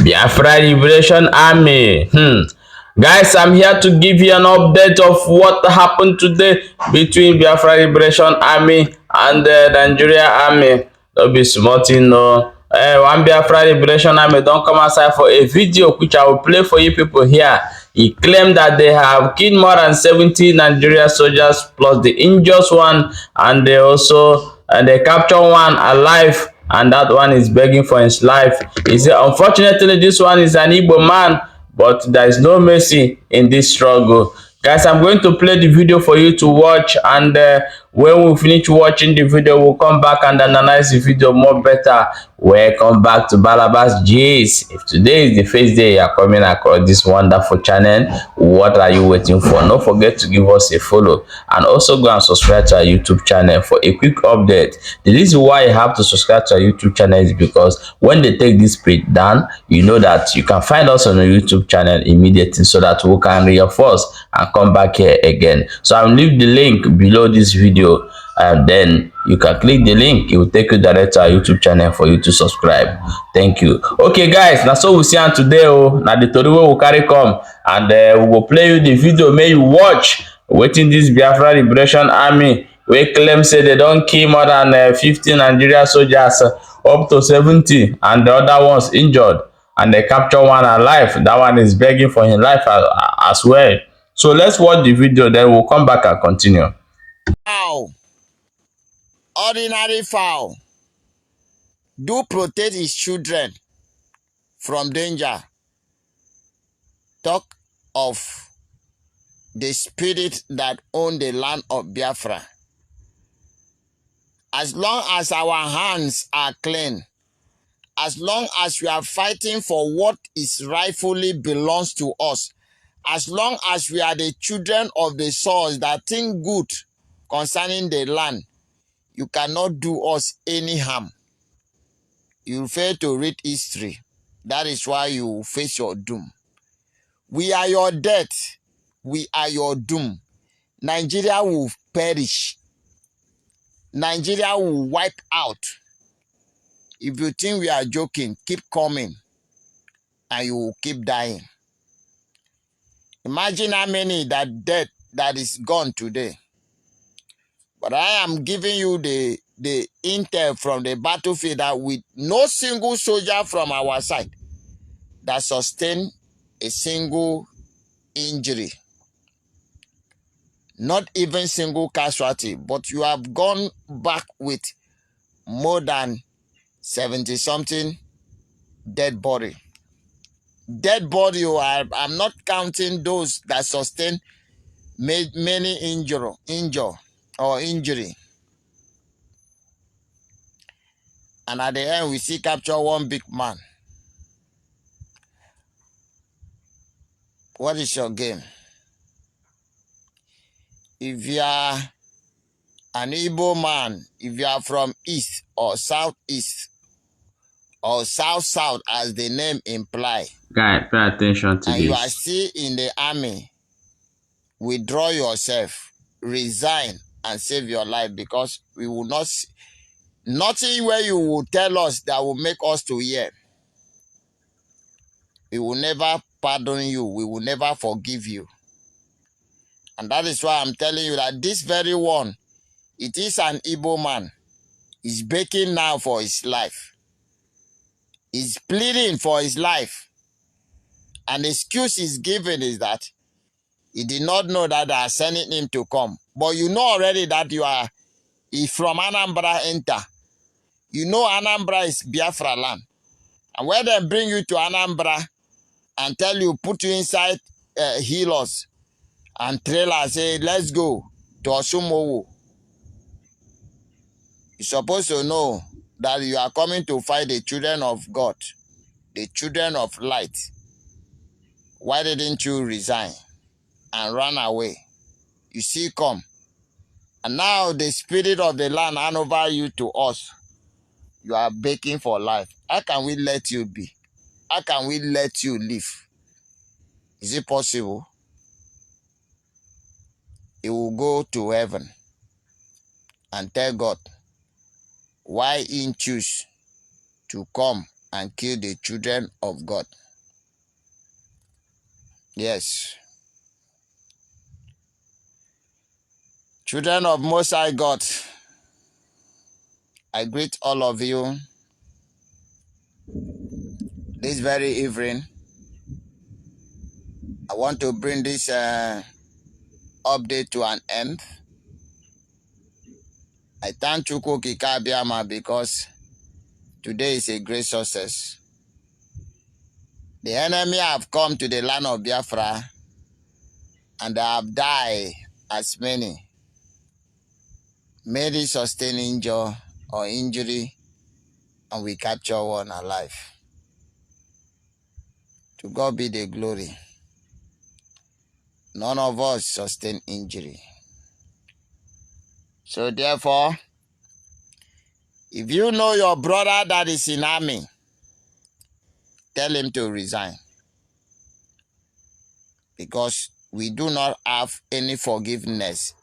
Biafra Liberation Army. Guys, I'm here to give you an update of what happened today between Biafra Liberation Army and the Nigeria Army. Don't be smarting, no. One Biafra Liberation Army don't come outside for a video which I will play for you people here. He claimed that they have killed more than 70 Nigeria soldiers plus the injured one, and they capture one alive, and that one is begging for his life. He said, unfortunately, this one is an Igbo man, but there is no mercy in this struggle. Guys, I'm going to play the video for you to watch, and when we finish watching the video, we'll come back and analyze the video more better. Welcome back to Balabas G's. If today is the first day you are coming across this wonderful channel, what are you waiting for? Don't forget to give us a follow, and also go and subscribe to our YouTube channel for a quick update. The reason why you have to subscribe to our YouTube channel is because when they take this page down, you know that you can find us on the YouTube channel immediately, so that we can reinforce and come back here again. So I'll leave the link below this video, and then you can click the link. It will take you direct to our YouTube channel for you to subscribe. Thank you. Okay guys, now so we see on today. Now the story will carry come, and we will play you the video. May you watch waiting this Biafra Liberation Army. We claim say they don't kill more than 50 Nigeria soldiers, up to 70, and the other ones injured, and they capture one alive. That one is begging for his life as well. So let's watch the video, then we'll come back and continue. Fowl, ordinary fowl, do protect his children from danger. Talk of the spirit that own the land of Biafra. As long as our hands are clean, as long as we are fighting for what is rightfully belongs to us, as long as we are the children of the soil that think good concerning the land, you cannot do us any harm. You fail to read history. That is why you face your doom. We are your death. We are your doom. Nigeria will perish. Nigeria will wipe out. If you think we are joking, keep coming, and you will keep dying. Imagine how many that is gone today. But I am giving you the intel from the battlefield that with no single soldier from our side that sustained a single injury. Not even single casualty, but you have gone back with more than 70-something dead body. Dead body, I'm not counting those that sustain many injury. And at the end, we see capture one big man. What is your game? If you are an Igbo man, if you are from east or southeast or south as the name imply, Guys, pay attention to and this. you are still in the army, withdraw yourself, resign, and save your life, because we will not see nothing where you will tell us that will make us to hear. We will never pardon you. We will never forgive you. And that is why I'm telling you that this very one, it is an Igbo man. He's begging now for his life. He's pleading for his life. And the excuse he's giving is that he did not know that they are sending him to come. But you know already that he from Anambra enter. You know Anambra is Biafra land. And when they bring you to Anambra and tell you, put you inside healers and trailer, say, let's go to Osumowo, you're supposed to know that you are coming to fight the children of God, the children of light. Why didn't you resign and run away? You see, come. And now the spirit of the land hand over you to us. You are begging for life. How can we let you be? How can we let you live? Is it possible? You will go to heaven and tell God why he choose to come and kill the children of God. Yes. Children of Most High God, I greet all of you this very evening. I want to bring this update to an end. I thank Chukwu Kikabiama because today is a great success. The enemy have come to the land of Biafra and they have died as many. Many sustain injury or injury, and we capture one alive. To God be the glory. None of us sustain injury. So therefore, if you know your brother that is in army, tell him to resign. Because we do not have any forgiveness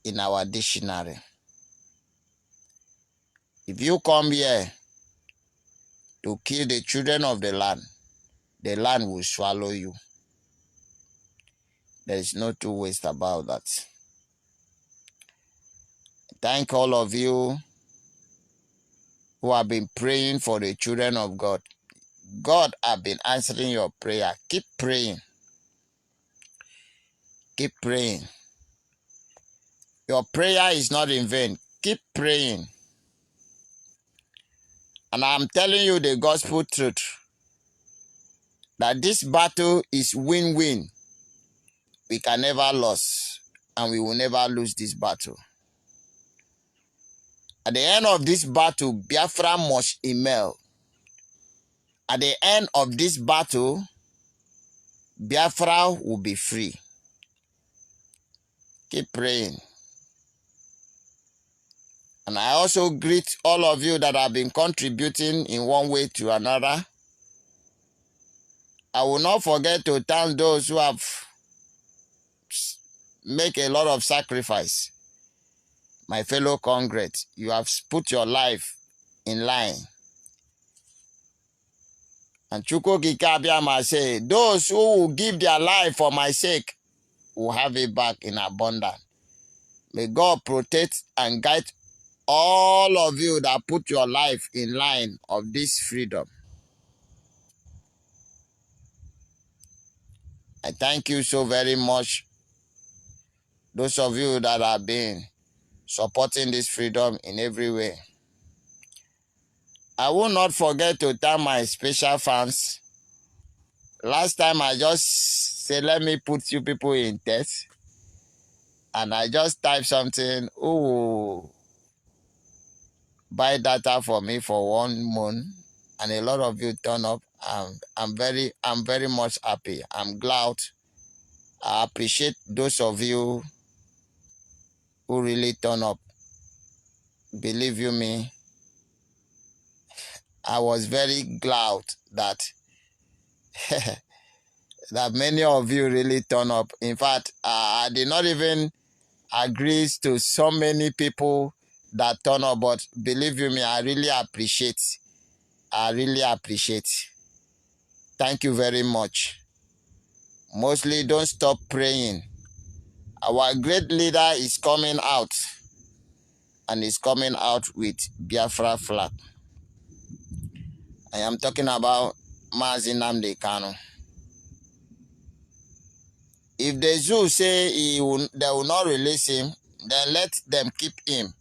in our dictionary. If you come here to kill the children of the land will swallow you. There is no two ways about that. Thank all of you who have been praying for the children of God. God has been answering your prayer. Keep praying. Keep praying. Your prayer is not in vain. Keep praying. And I'm telling you the gospel truth, that this battle is win-win. We can never lose, and we will never lose this battle. At the end of this battle, Biafra must emerge. At the end of this battle, Biafra will be free. Keep praying. And I also greet all of you that have been contributing in one way to another. I will not forget to thank those who have made a lot of sacrifice. My fellow congregants, you have put your life in line. And Chukwu Kikabiama say, those who will give their life for my sake will have it back in abundance. May God protect and guide all of you that put your life in line of this freedom. I thank you so very much. Those of you that have been supporting this freedom in every way. I will not forget to thank my special fans. Last time I just said, let me put you people in test. And I just typed something, oh, buy data for me for 1 month. And a lot of you turn up. I'm very much happy. I'm glad. I appreciate those of you who really turn up. Believe you me, I was very glad that that many of you really turn up. In fact, I did not even agree to so many people that turn up, but believe you me, I really appreciate. I really appreciate. Thank you very much. Mostly don't stop praying. Our great leader is coming out, and is coming out with Biafra flag. I am talking about Mazi Nnamdi Kanu. If the zoo say they will not release him, then let them keep him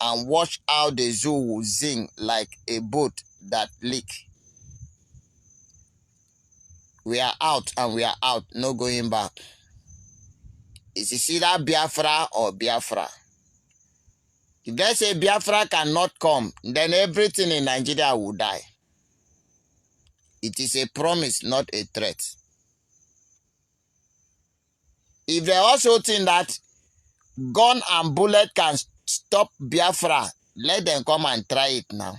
and watch how the zoo will sing like a boat that leak. We are out and we are out, no going back. It's either Biafra or Biafra. If they say Biafra cannot come, then everything in Nigeria will die. It is a promise, not a threat. If they also think that gun and bullet can stop Biafra, let them come and try it now.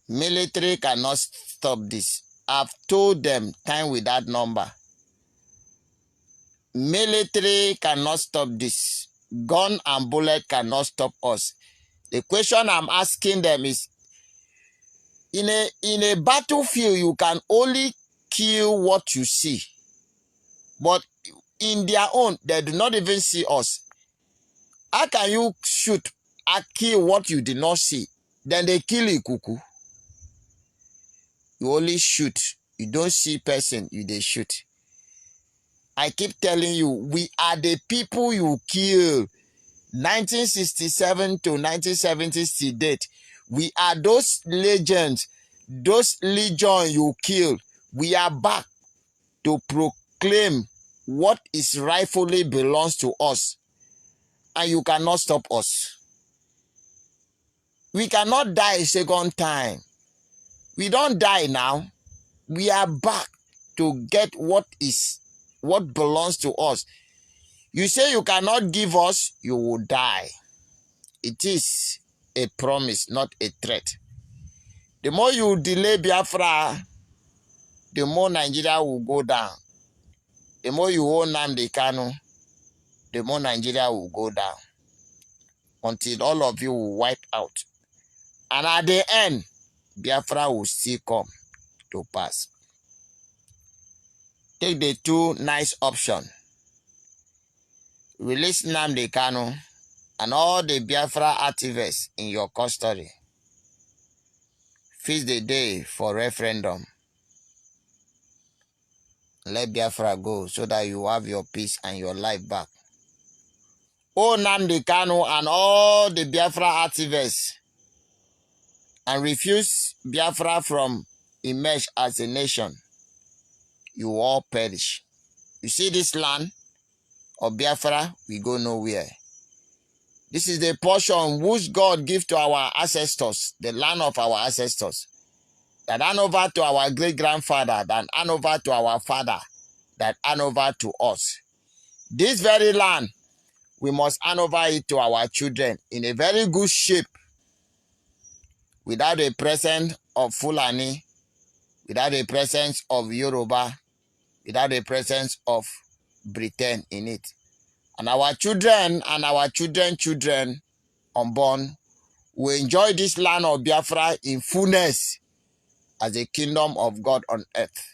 Military cannot stop this. I've told them time without number. Military cannot stop this. Gun and bullet cannot stop us. The question I'm asking them is, in a battlefield, you can only kill what you see. But in their own, they do not even see us. How can you shoot and kill what you did not see? Then they kill Ikuku. You only shoot. You don't see person, they shoot. I keep telling you, we are the people you kill. 1967 to 1970s to date. We are those legends, those legion you killed. We are back to proclaim what is rightfully belongs to us. And you cannot stop us. We cannot die a second time. We don't die now. We are back to get what belongs to us. You say you cannot give us, you will die. It is a promise, not a threat. The more you delay Biafra, the more Nigeria will go down. The more you hold Nnamdi Kanu, the more Nigeria will go down. Until all of you will wipe out. And at the end, Biafra will still come to pass. Take the two nice options. Release Nnamdi Kanu and all the Biafra activists in your custody. Fix the day for referendum. Let Biafra go so that you have your peace and your life back. Oh, Nnamdi Kanu and all the Biafra activists, and refuse Biafra from emerge as a nation, you all perish. You see this land of Biafra, we go nowhere. This is the portion which God gave to our ancestors, the land of our ancestors, that hand over to our great-grandfather, that hand over to our father, that hand over to us. This very land, we must hand over it to our children in a very good shape, without the presence of Fulani, without the presence of Yoruba, without the presence of Britain in it. And our children and our children's children unborn will enjoy this land of Biafra in fullness as a kingdom of God on earth.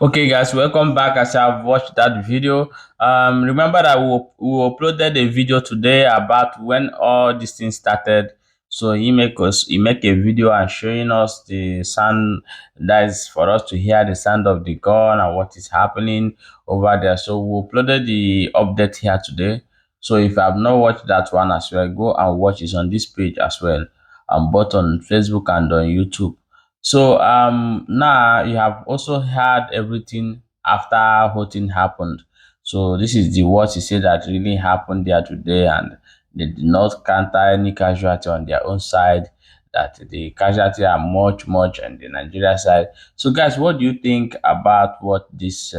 Okay guys, welcome back. As I've watched that video, remember that we uploaded a video today about when all these things started. So he make a video and showing us the sound, that is for us to hear the sound of the gun and what is happening over there. So we uploaded the update here today. So if you have not watched that one as well, go and watch it on this page as well, both on Facebook and on YouTube. So now you have also heard everything after voting happened. So this is the what he said that really happened there today, and they did not counter any casualty on their own side. That the casualty are much on the Nigeria side. So guys, what do you think about what this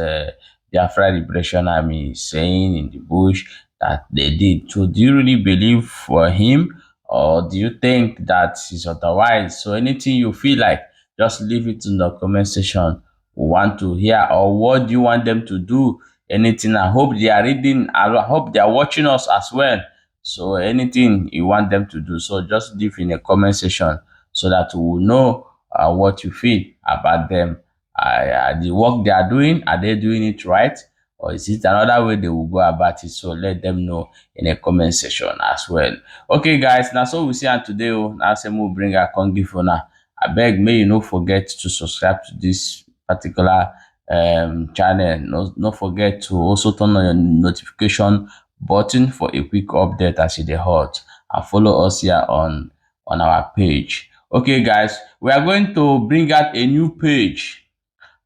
Biafra Liberation Army is saying in the bush that they did? So do you really believe for him, or do you think that is otherwise? So anything you feel like, just leave it in the comment section. We want to hear, or what do you want them to do? Anything. I hope they are reading. I hope they are watching us as well. So anything you want them to do, so just leave in the comment section so that we will know what you feel about them. The work they are doing, are they doing it right? Or is it another way they will go about it? So let them know in the comment section as well. Okay, guys, now so we see on today. Now say we'll bring a congi for now. I beg, may you not forget to subscribe to this particular channel. No forget to also turn on your notification button for a quick update as it hot, and follow us here on our page. Okay guys, we are going to bring out a new page,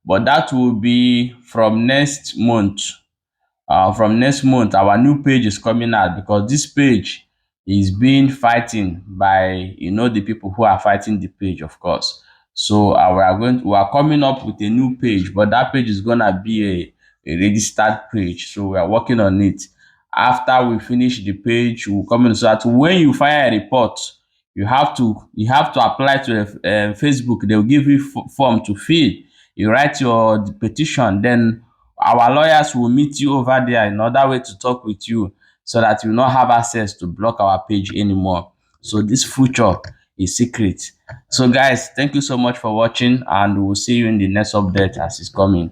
but that will be from next month. From next month, our new page is coming out, because this page is being fighting by the people who are fighting the page, of course. So we are coming up with a new page, but that page is gonna be a registered page. So we are working on it. After we finish the page, we'll come in, so that when you file a report, you have to apply to Facebook. They'll give you form to fill. You write your petition, then our lawyers will meet you over there in order way to talk with you, so that you will not have access to block our page anymore. So this future is secret. So guys, thank you so much for watching, and we'll see you in the next update as it's coming.